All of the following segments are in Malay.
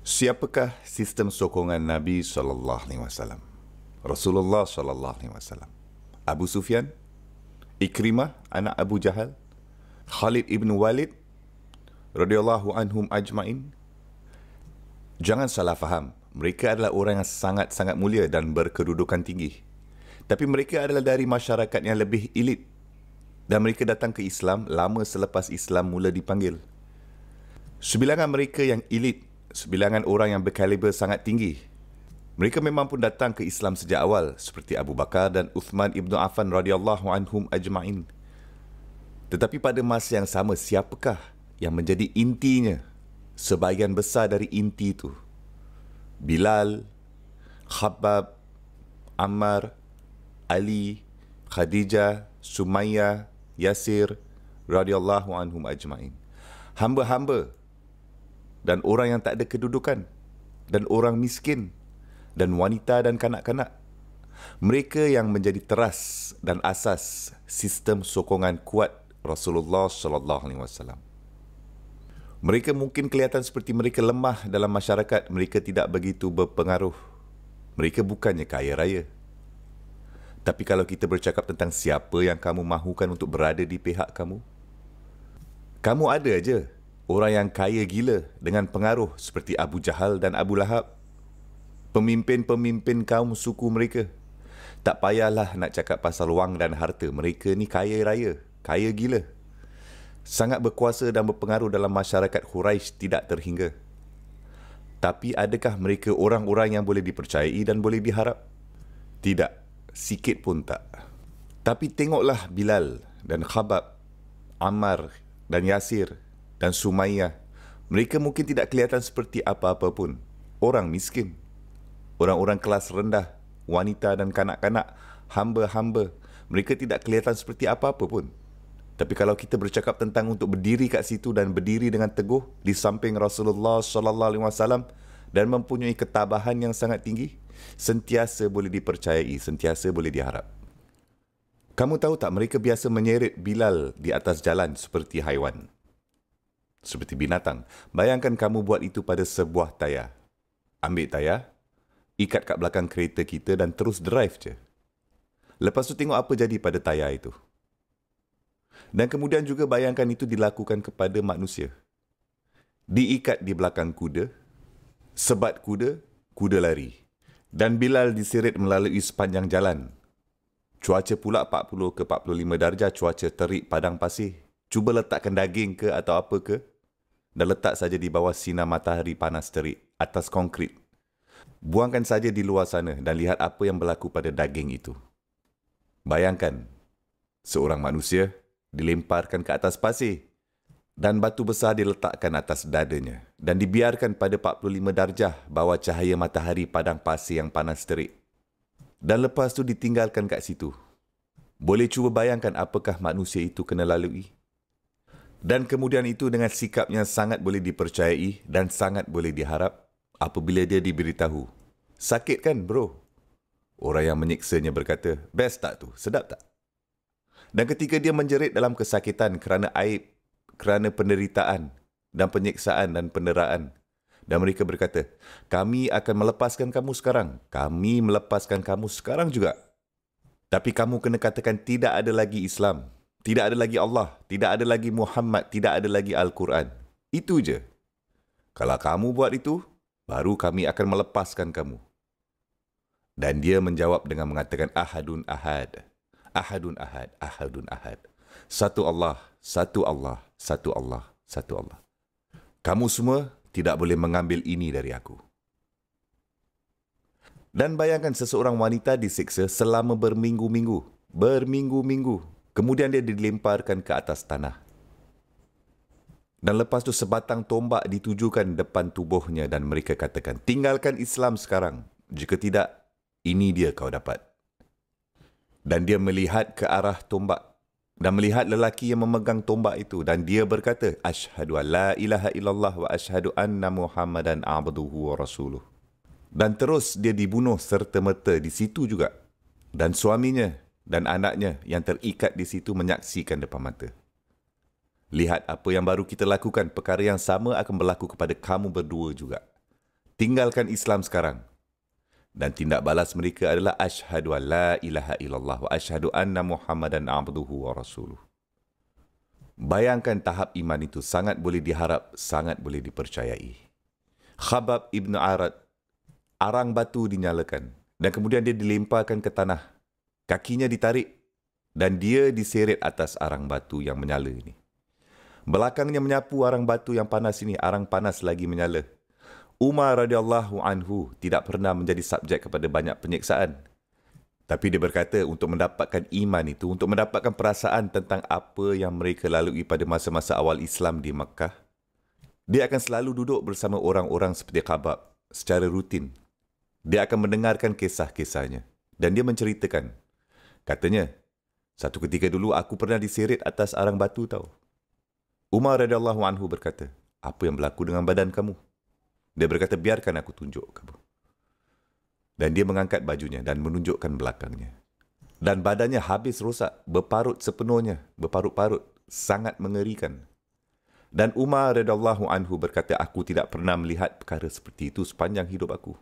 Siapakah sistem sokongan Nabi SAW? Rasulullah SAW. Abu Sufyan, Ikrimah, anak Abu Jahal, Khalid ibn Walid, radhiyallahu anhum ajma'in. Jangan salah faham, mereka adalah orang yang sangat-sangat mulia dan berkedudukan tinggi. Tapi mereka adalah dari masyarakat yang lebih elit. Dan mereka datang ke Islam lama selepas Islam mula dipanggil. Sebilangan mereka yang elit, sebilangan orang yang berkaliber sangat tinggi. Mereka memang pun datang ke Islam sejak awal, seperti Abu Bakar dan Uthman ibn Affan radhiyallahu anhum ajma'in. Tetapi pada masa yang sama, siapakah yang menjadi intinya? Sebahagian besar dari inti itu: Bilal, Khabbab, Ammar, Ali, Khadijah, Sumayyah, Yasir radhiyallahu anhum ajma'in. Hamba-hamba dan orang yang tak ada kedudukan, dan orang miskin, dan wanita dan kanak-kanak. Mereka yang menjadi teras dan asas sistem sokongan kuat Rasulullah SAW. Mereka mungkin kelihatan seperti mereka lemah dalam masyarakat, mereka tidak begitu berpengaruh. Mereka bukannya kaya raya. Tapi kalau kita bercakap tentang siapa yang kamu mahukan untuk berada di pihak kamu, kamu ada aja orang yang kaya gila dengan pengaruh seperti Abu Jahal dan Abu Lahab. Pemimpin-pemimpin kaum suku mereka. Tak payahlah nak cakap pasal wang dan harta. Mereka ni kaya raya, kaya gila. Sangat berkuasa dan berpengaruh dalam masyarakat Quraisy tidak terhingga. Tapi adakah mereka orang-orang yang boleh dipercayai dan boleh diharap? Tidak, sikit pun tak. Tapi tengoklah Bilal dan Khabbab, Ammar dan Yasir dan Sumayyah. Mereka mungkin tidak kelihatan seperti apa-apa pun. Orang miskin, orang-orang kelas rendah, wanita dan kanak-kanak, hamba-hamba. Mereka tidak kelihatan seperti apa-apa pun. Tapi kalau kita bercakap tentang untuk berdiri kat situ dan berdiri dengan teguh di samping Rasulullah SAW dan mempunyai ketabahan yang sangat tinggi, sentiasa boleh dipercayai, sentiasa boleh diharap. Kamu tahu tak, mereka biasa menyeret Bilal di atas jalan seperti haiwan, seperti binatang. Bayangkan kamu buat itu pada sebuah tayar. Ambil tayar, ikat kat belakang kereta kita dan terus drive je. Lepas tu tengok apa jadi pada tayar itu. Dan kemudian juga bayangkan itu dilakukan kepada manusia. Diikat di belakang kuda, sebat kuda, kuda lari. Dan Bilal diseret melalui sepanjang jalan. Cuaca pula 40 ke 45 darjah, cuaca terik padang pasir. Cuba letakkan daging ke atau apa ke, dan letak saja di bawah sinar matahari panas terik, atas konkrit. Buangkan saja di luar sana dan lihat apa yang berlaku pada daging itu. Bayangkan, seorang manusia dilemparkan ke atas pasir dan batu besar diletakkan atas dadanya dan dibiarkan pada 45 darjah bawah cahaya matahari padang pasir yang panas terik. Dan lepas tu ditinggalkan kat situ. Boleh cuba bayangkan apakah manusia itu kena lalui. Dan kemudian itu dengan sikap yang sangat boleh dipercayai dan sangat boleh diharap apabila dia diberitahu, sakit kan bro? Orang yang menyiksanya berkata, best tak tu? Sedap tak? Dan ketika dia menjerit dalam kesakitan kerana aib, kerana penderitaan dan penyiksaan dan penderaan, dan mereka berkata, kami akan melepaskan kamu sekarang. Kami melepaskan kamu sekarang juga. Tapi kamu kena katakan tidak ada lagi Islam, tidak ada lagi Allah, tidak ada lagi Muhammad, tidak ada lagi Al-Quran. Itu je. Kalau kamu buat itu, baru kami akan melepaskan kamu. Dan dia menjawab dengan mengatakan ahadun ahad. Ahadun ahad, ahadun ahad. Satu Allah, satu Allah, satu Allah, satu Allah. Kamu semua tidak boleh mengambil ini dari aku. Dan bayangkan seseorang wanita disiksa selama berminggu-minggu. Berminggu-minggu. Kemudian dia dilemparkan ke atas tanah. Dan lepas tu sebatang tombak ditujukan depan tubuhnya dan mereka katakan, tinggalkan Islam sekarang. Jika tidak, ini dia kau dapat. Dan dia melihat ke arah tombak dan melihat lelaki yang memegang tombak itu dan dia berkata, asyhadu an la ilaha illallah wa asyhadu anna Muhammadan abduhu wa rasuluh. Dan terus dia dibunuh serta-merta di situ juga. Dan suaminya dan anaknya yang terikat di situ menyaksikan depan mata. Lihat apa yang baru kita lakukan, perkara yang sama akan berlaku kepada kamu berdua juga. tinggalkan Islam sekarang. Dan tindak balas mereka adalah asyhadu an la ilaha illallah wa asyhadu anna Muhammadan abduhu wa rasuluh. Bayangkan tahap iman itu sangat boleh diharap, sangat boleh dipercayai. Khabbab ibn Arad, arang batu dinyalakan dan kemudian dia dilemparkan ke tanah. Kakinya ditarik dan dia diseret atas arang batu yang menyala ini. Belakangnya menyapu arang batu yang panas ini, arang panas lagi menyala. Umar radhiyallahu anhu tidak pernah menjadi subjek kepada banyak penyiksaan. Tapi dia berkata untuk mendapatkan iman itu, untuk mendapatkan perasaan tentang apa yang mereka lalui pada masa-masa awal Islam di Makkah, dia akan selalu duduk bersama orang-orang seperti Khabbab secara rutin. Dia akan mendengarkan kisah-kisahnya dan dia menceritakan. Katanya, satu ketika dulu aku pernah diseret atas arang batu tahu. Umar radhiyallahu anhu berkata, apa yang berlaku dengan badan kamu? Dia berkata, biarkan aku tunjuk kamu. Dan dia mengangkat bajunya dan menunjukkan belakangnya. Dan badannya habis rosak, berparut sepenuhnya, berparut-parut, sangat mengerikan. Dan Umar radhiyallahu anhu berkata, aku tidak pernah melihat perkara seperti itu sepanjang hidup aku.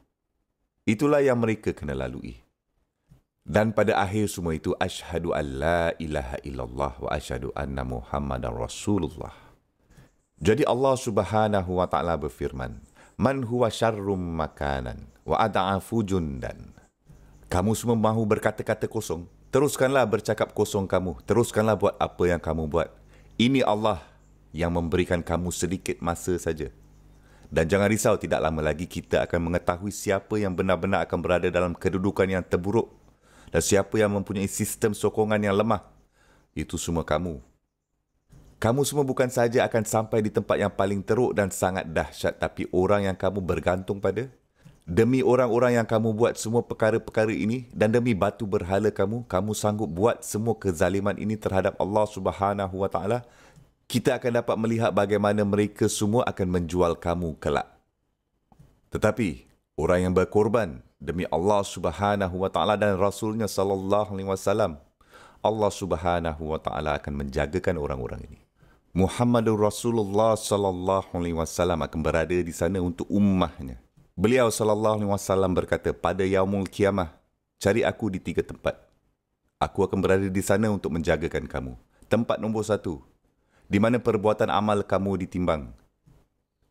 Itulah yang mereka kena lalui. Dan pada akhir semua itu, asyhadu an la ilaha illallah wa asyhadu anna Muhammadan Rasulullah. Jadi Allah Subhanahu wa taala berfirman, man huwa syarrum makanan wa ad'afu jundan. Kamu semua mahu berkata-kata kosong, teruskanlah bercakap kosong kamu, teruskanlah buat apa yang kamu buat. Ini Allah yang memberikan kamu sedikit masa saja. Dan jangan risau, tidak lama lagi kita akan mengetahui siapa yang benar-benar akan berada dalam kedudukan yang terburuk dan siapa yang mempunyai sistem sokongan yang lemah. Itu semua kamu. Kamu semua bukan saja akan sampai di tempat yang paling teruk dan sangat dahsyat, tapi orang yang kamu bergantung pada, demi orang-orang yang kamu buat semua perkara-perkara ini dan demi batu berhala kamu, kamu sanggup buat semua kezaliman ini terhadap Allah Subhanahu wa taala. Kita akan dapat melihat bagaimana mereka semua akan menjual kamu kelak. Tetapi orang yang berkorban demi Allah Subhanahu wa taala dan Rasulnya sallallahu alaihi wasallam, Allah Subhanahu wa taala akan menjagakan orang-orang ini. Muhammadur Rasulullah sallallahu alaihi wasallam akan berada di sana untuk ummahnya. Beliau sallallahu alaihi wasallam berkata, pada yaumul kiamah, cari aku di 3 tempat. Aku akan berada di sana untuk menjagakan kamu. Tempat nombor 1, di mana perbuatan amal kamu ditimbang.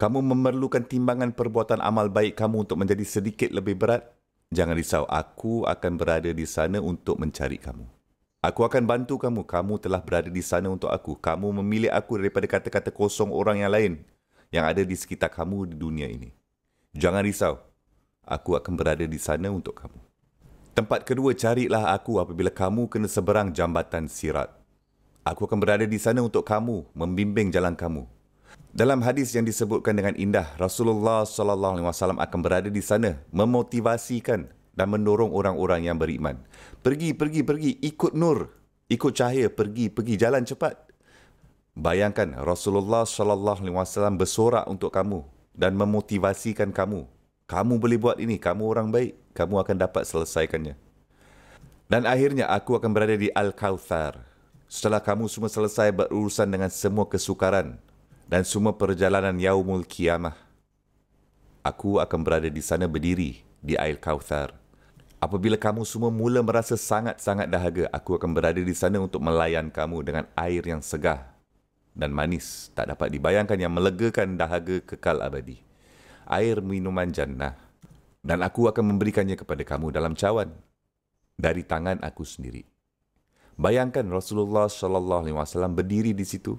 Kamu memerlukan timbangan perbuatan amal baik kamu untuk menjadi sedikit lebih berat. Jangan risau, aku akan berada di sana untuk mencari kamu. Aku akan bantu kamu. Kamu telah berada di sana untuk aku. Kamu memilih aku daripada kata-kata kosong orang yang lain yang ada di sekitar kamu di dunia ini. Jangan risau. Aku akan berada di sana untuk kamu. Tempat kedua, carilah aku apabila kamu kena seberang jambatan Sirat. Aku akan berada di sana untuk kamu, membimbing jalan kamu. Dalam hadis yang disebutkan dengan indah, Rasulullah sallallahu alaihi wasallam akan berada di sana memotivasikan dan mendorong orang-orang yang beriman. Pergi, ikut nur, ikut cahaya, pergi, jalan cepat. Bayangkan Rasulullah sallallahu alaihi wasallam bersorak untuk kamu dan memotivasikan kamu. Kamu boleh buat ini, kamu orang baik, kamu akan dapat selesaikannya. Dan akhirnya aku akan berada di Al-Kautsar. Setelah kamu semua selesai berurusan dengan semua kesukaran dan semua perjalanan yaumul kiamah, aku akan berada di sana berdiri di air Kautsar. Apabila kamu semua mula merasa sangat-sangat dahaga, aku akan berada di sana untuk melayan kamu dengan air yang segar dan manis, tak dapat dibayangkan, yang melegakan dahaga kekal abadi. Air minuman jannah. Dan aku akan memberikannya kepada kamu dalam cawan dari tangan aku sendiri. Bayangkan Rasulullah sallallahu alaihi wasallam berdiri di situ,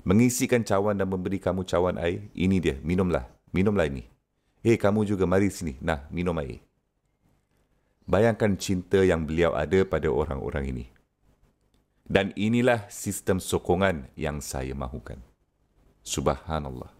mengisikan cawan dan memberi kamu cawan air. Ini dia, minumlah ini. Kamu juga mari sini, nah minum air. Bayangkan cinta yang beliau ada pada orang-orang ini. Dan inilah sistem sokongan yang saya mahukan. Subhanallah.